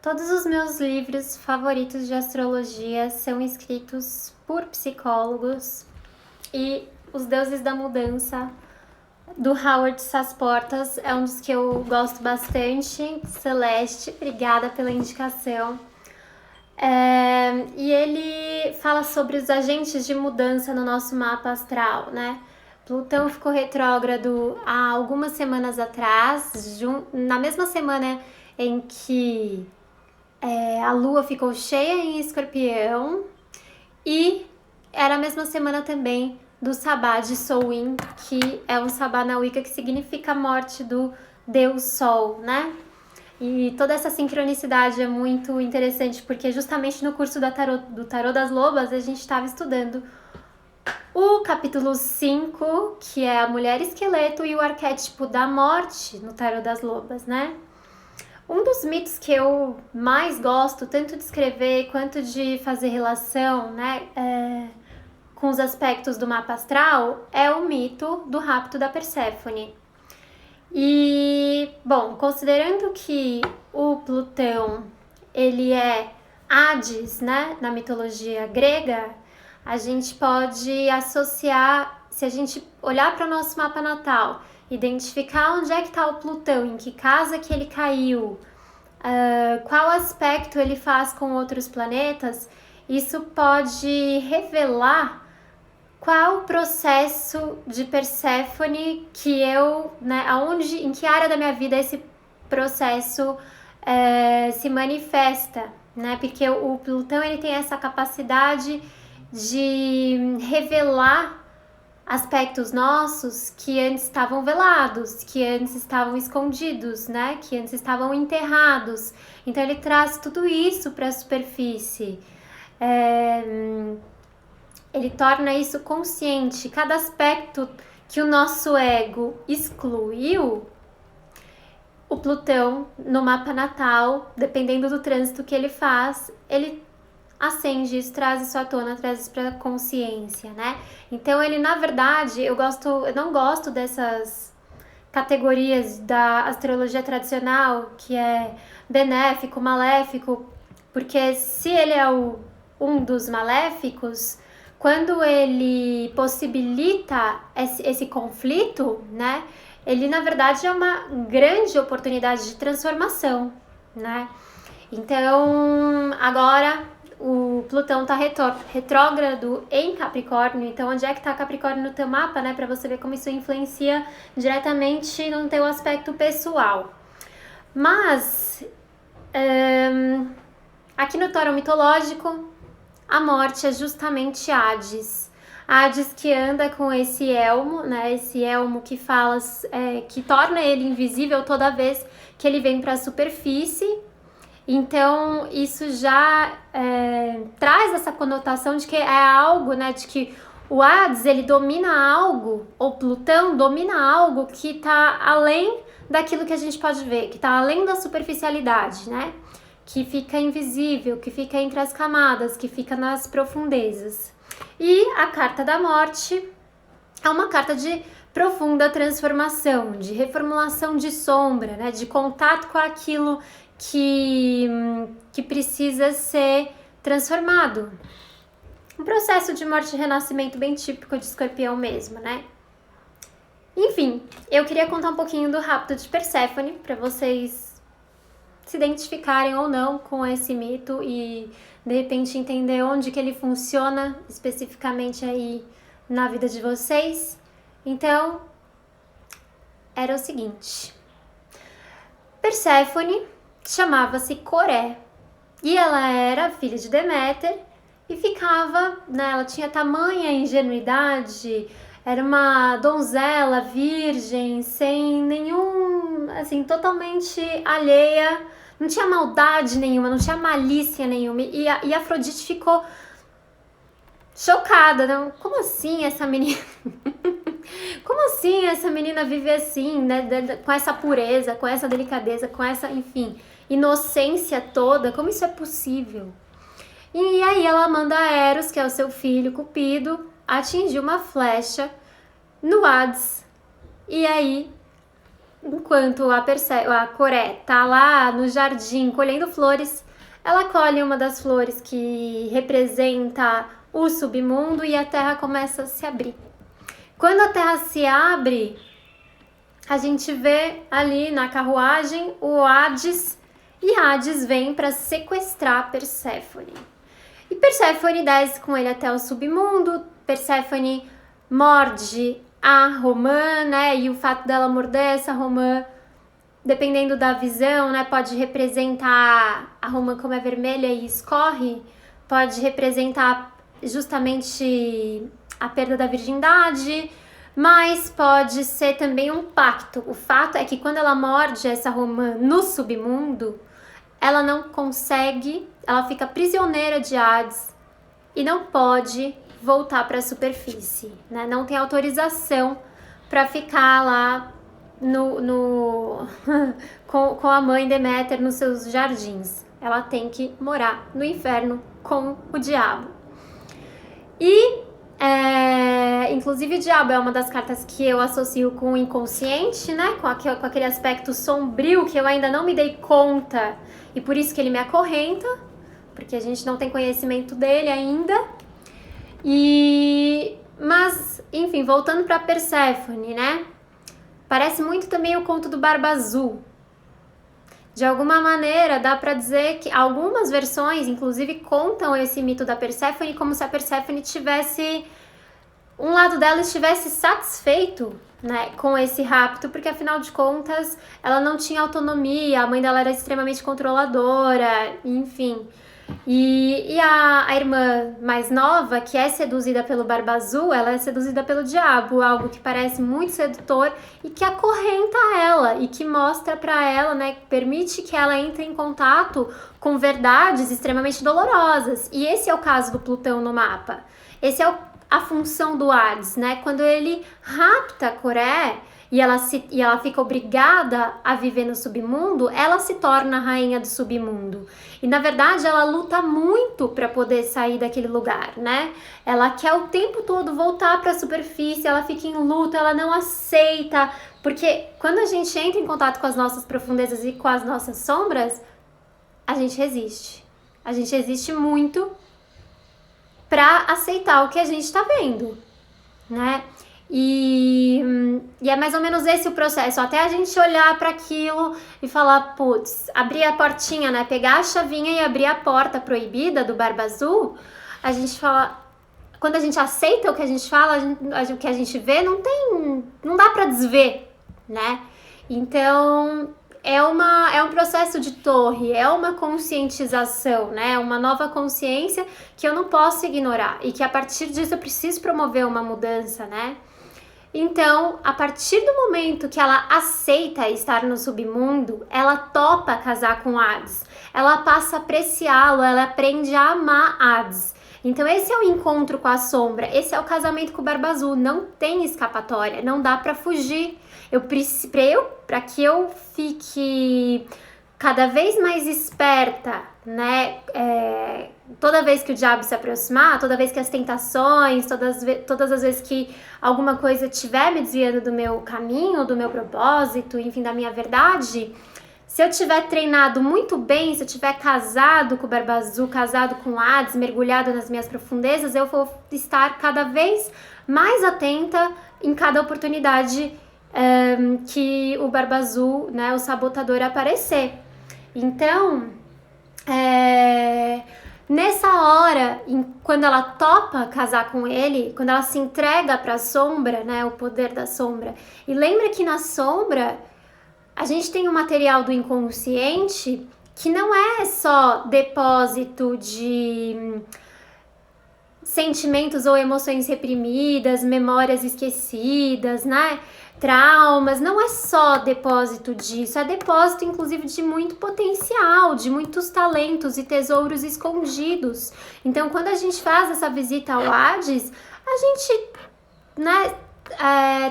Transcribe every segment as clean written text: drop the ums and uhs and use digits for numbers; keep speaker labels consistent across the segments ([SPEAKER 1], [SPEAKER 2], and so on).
[SPEAKER 1] Todos os meus livros favoritos de astrologia são escritos por psicólogos e Os Deuses da Mudança, do Howard Sasportas, é um dos que eu gosto bastante. Celeste, obrigada pela indicação. E ele fala sobre os agentes de mudança no nosso mapa astral, né? Plutão ficou retrógrado há algumas semanas atrás, na mesma semana em que a Lua ficou cheia em Escorpião, e era a mesma semana também do Sabá de Samhain, que é um Sabá na Wicca que significa a morte do Deus Sol, né? E toda essa sincronicidade é muito interessante, porque justamente no curso do Tarô das Lobas a gente estava estudando o capítulo 5, que é a Mulher Esqueleto e o arquétipo da morte no Tarô das Lobas, né? Um dos mitos que eu mais gosto, tanto de escrever quanto de fazer relação, né, com os aspectos do mapa astral, é o mito do rapto da Perséfone. E, bom, considerando que o Plutão, ele é Hades, né, na mitologia grega, a gente pode associar, se a gente olhar para o nosso mapa natal, identificar onde é que está o Plutão, em que casa que ele caiu, qual aspecto ele faz com outros planetas, isso pode revelar qual o processo de Perséfone que eu, né, em que área da minha vida esse processo se manifesta, né? Porque o Plutão ele tem essa capacidade de revelar aspectos nossos que antes estavam velados, que antes estavam escondidos, né? Que antes estavam enterrados. Então ele traz tudo isso para a superfície. Ele torna isso consciente. Cada aspecto que o nosso ego excluiu, o Plutão, no mapa natal, dependendo do trânsito que ele faz, ele acende isso, traz isso à tona, traz isso para a consciência, né? Então ele, na verdade, eu não gosto dessas categorias da astrologia tradicional, que é benéfico, maléfico, porque se ele é um dos maléficos, quando ele possibilita esse conflito, né, ele na verdade é uma grande oportunidade de transformação, né? Então, agora o Plutão tá retrógrado em Capricórnio, então onde é que tá Capricórnio no teu mapa, né, para você ver como isso influencia diretamente no teu aspecto pessoal. Mas, aqui no Tarô mitológico, a morte é justamente Hades. Hades que anda com esse elmo, né? Esse elmo que fala, que torna ele invisível toda vez que ele vem para a superfície. Então isso já traz essa conotação de que é algo, né? De que o Hades ele domina algo, ou Plutão domina algo que está além daquilo que a gente pode ver, que está além da superficialidade, né? Que fica invisível, que fica entre as camadas, que fica nas profundezas. E a carta da morte é uma carta de profunda transformação, de reformulação de sombra, né? De contato com aquilo que precisa ser transformado. Um processo de morte e renascimento bem típico de Escorpião mesmo, né? Enfim, eu queria contar um pouquinho do rapto de Perséfone para vocês se identificarem ou não com esse mito e de repente entender onde que ele funciona especificamente aí na vida de vocês. Então, era o seguinte: Perséfone chamava-se Coré e ela era filha de Deméter e ficava, né, ela tinha tamanha ingenuidade, era uma donzela virgem, sem nenhum, assim, totalmente alheia, não tinha maldade nenhuma, não tinha malícia nenhuma. E Afrodite ficou chocada, né? Como assim essa menina? Como assim essa menina vive assim, né? Com essa pureza, com essa delicadeza, com essa, enfim, inocência toda? Como isso é possível? E aí ela manda Eros, que é o seu filho Cupido, atingir uma flecha no Hades. E aí enquanto a Coré tá lá no jardim colhendo flores, ela colhe uma das flores que representa o submundo e a Terra começa a se abrir. Quando a Terra se abre, a gente vê ali na carruagem o Hades, e Hades vem para sequestrar Perséfone. E Perséfone desce com ele até o submundo. Perséfone morde a romã, né? E o fato dela morder essa romã, dependendo da visão, né? Pode representar a romã, como é vermelha e escorre, pode representar justamente a perda da virgindade, mas pode ser também um pacto. O fato é que quando ela morde essa romã no submundo, ela não consegue, ela fica prisioneira de Hades e não pode voltar para a superfície, né? Não tem autorização para ficar lá com a mãe Deméter nos seus jardins. Ela tem que morar no inferno com o diabo. E, inclusive, o diabo é uma das cartas que eu associo com o inconsciente, né? Com aquele aspecto sombrio que eu ainda não me dei conta e por isso que ele me acorrenta, porque a gente não tem conhecimento dele ainda. Mas, enfim, voltando para Perséfone, né? Parece muito também o conto do Barba Azul. De alguma maneira, dá para dizer que algumas versões, inclusive, contam esse mito da Perséfone como se a Perséfone tivesse... um lado dela estivesse satisfeito, né, com esse rapto, porque, afinal de contas, ela não tinha autonomia, a mãe dela era extremamente controladora, enfim... E a irmã mais nova, que é seduzida pelo Barba Azul, ela é seduzida pelo diabo, algo que parece muito sedutor e que acorrenta ela e que mostra pra ela, né, permite que ela entre em contato com verdades extremamente dolorosas. E esse é o caso do Plutão no mapa. Esse é a função do Hades, né? Quando ele rapta a Coré e ela fica obrigada a viver no submundo, ela se torna a rainha do submundo. E, na verdade, ela luta muito para poder sair daquele lugar, né? Ela quer o tempo todo voltar para a superfície, ela fica em luta, ela não aceita. Porque quando a gente entra em contato com as nossas profundezas e com as nossas sombras, a gente resiste. A gente resiste muito para aceitar o que a gente está vendo, né? E é mais ou menos esse o processo, até a gente olhar para aquilo e falar, putz, abrir a portinha, né, pegar a chavinha e abrir a porta proibida do Barba Azul, a gente fala, quando a gente aceita o que a gente fala, o que a gente vê, não dá para desver, né? Então, é um processo de torre, é uma conscientização, né? Uma nova consciência que eu não posso ignorar e que a partir disso eu preciso promover uma mudança, né? Então, a partir do momento que ela aceita estar no submundo, ela topa casar com Hades, ela passa a apreciá-lo, ela aprende a amar Hades. Então esse é o encontro com a sombra, esse é o casamento com o Barba Azul, não tem escapatória, não dá pra fugir. Para que eu fique cada vez mais esperta, né? Toda vez que o diabo se aproximar, toda vez que as tentações, todas as vezes que alguma coisa estiver me desviando do meu caminho, do meu propósito, enfim, da minha verdade, se eu tiver treinado muito bem, se eu tiver casado com o Barba Azul, casado com Hades, mergulhado nas minhas profundezas, eu vou estar cada vez mais atenta em cada oportunidade que o Barba Azul, né, o sabotador, aparecer. Então, nessa hora, quando ela topa casar com ele, quando ela se entrega para a sombra, né, o poder da sombra, e lembra que na sombra a gente tem um material do inconsciente que não é só depósito de sentimentos ou emoções reprimidas, memórias esquecidas, né? Traumas, não é só depósito disso, é depósito inclusive de muito potencial, de muitos talentos e tesouros escondidos. Então, quando a gente faz essa visita ao Hades, a gente, né,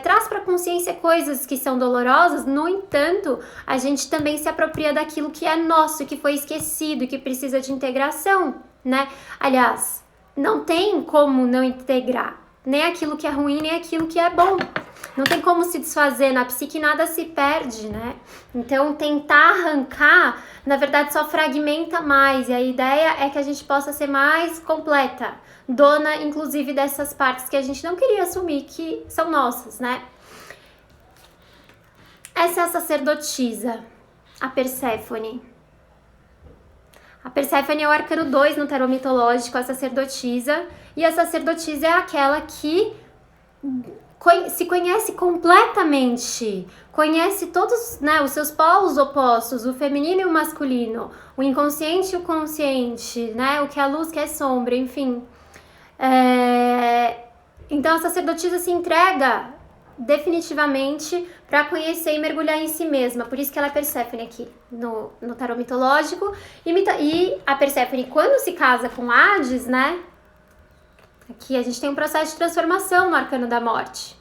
[SPEAKER 1] traz para a consciência coisas que são dolorosas, no entanto, a gente também se apropria daquilo que é nosso, que foi esquecido e que precisa de integração, né? Aliás, não tem como não integrar, nem aquilo que é ruim, nem aquilo que é bom. Não tem como se desfazer, na psique nada se perde, né? Então, tentar arrancar, na verdade, só fragmenta mais. E a ideia é que a gente possa ser mais completa, dona, inclusive, dessas partes que a gente não queria assumir, que são nossas, né? Essa é a sacerdotisa, a Perséfone. A Perséfone é o arcano 2 no tarô mitológico, a sacerdotisa. E a sacerdotisa é aquela que se conhece completamente, conhece todos, né, os seus polos opostos, o feminino e o masculino, o inconsciente e o consciente, né, o que é luz, o que é sombra, enfim. Então a sacerdotisa se entrega definitivamente para conhecer e mergulhar em si mesma, por isso que ela é Perséfone aqui no tarô mitológico. E a Perséfone, quando se casa com Hades, né, aqui a gente tem um processo de transformação no arcano da morte.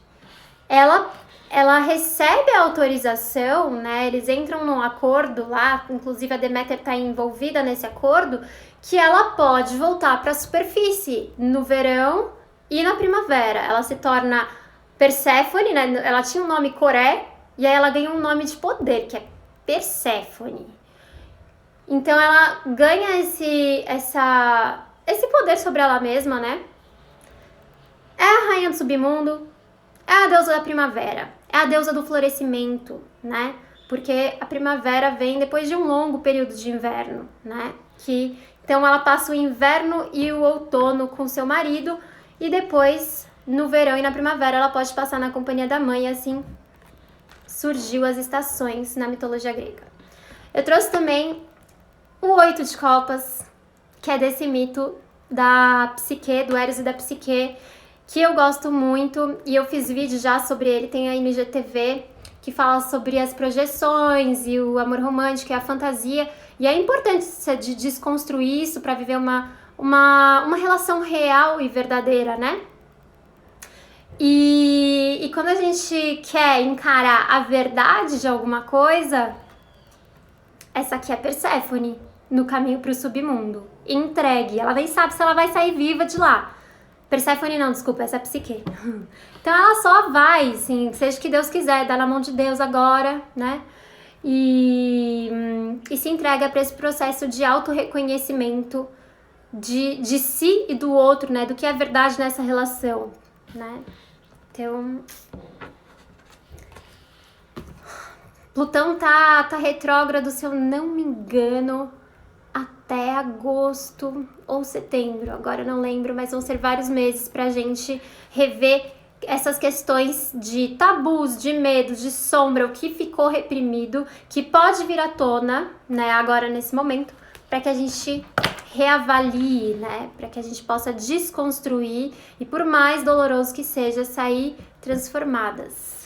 [SPEAKER 1] Ela recebe a autorização, né? Eles entram num acordo lá, inclusive a Deméter está envolvida nesse acordo, que ela pode voltar para a superfície no verão e na primavera. Ela se torna Perséfone, né? Ela tinha um nome Coré, e aí ela ganha um nome de poder, que é Perséfone. Então ela ganha esse poder sobre ela mesma, né? É a rainha do submundo, é a deusa da primavera, é a deusa do florescimento, né? Porque a primavera vem depois de um longo período de inverno, né? Então ela passa o inverno e o outono com seu marido, e depois, no verão e na primavera, ela pode passar na companhia da mãe, e assim surgiu as estações na mitologia grega. Eu trouxe também o 8 de copas, que é desse mito da psique, do Eros e da psique, que eu gosto muito, e eu fiz vídeo já sobre ele, tem aí no IGTV, que fala sobre as projeções e o amor romântico e a fantasia, e é importante de desconstruir isso para viver uma relação real e verdadeira, né? E quando a gente quer encarar a verdade de alguma coisa, essa aqui é Perséfone, no caminho para o submundo. Entregue, ela nem sabe se ela vai sair viva de lá. Perséfone não, desculpa, essa é a psique. Então ela só vai, assim, seja o que Deus quiser, dá na mão de Deus agora, né? E se entrega para esse processo de autorreconhecimento de si e do outro, né? Do que é verdade nessa relação, né? Então, Plutão tá retrógrado, se eu não me engano, até agosto ou setembro, agora eu não lembro, mas vão ser vários meses pra gente rever essas questões de tabus, de medos, de sombra, o que ficou reprimido, que pode vir à tona, né, agora nesse momento, para que a gente reavalie, né, para que a gente possa desconstruir e, por mais doloroso que seja, sair transformadas.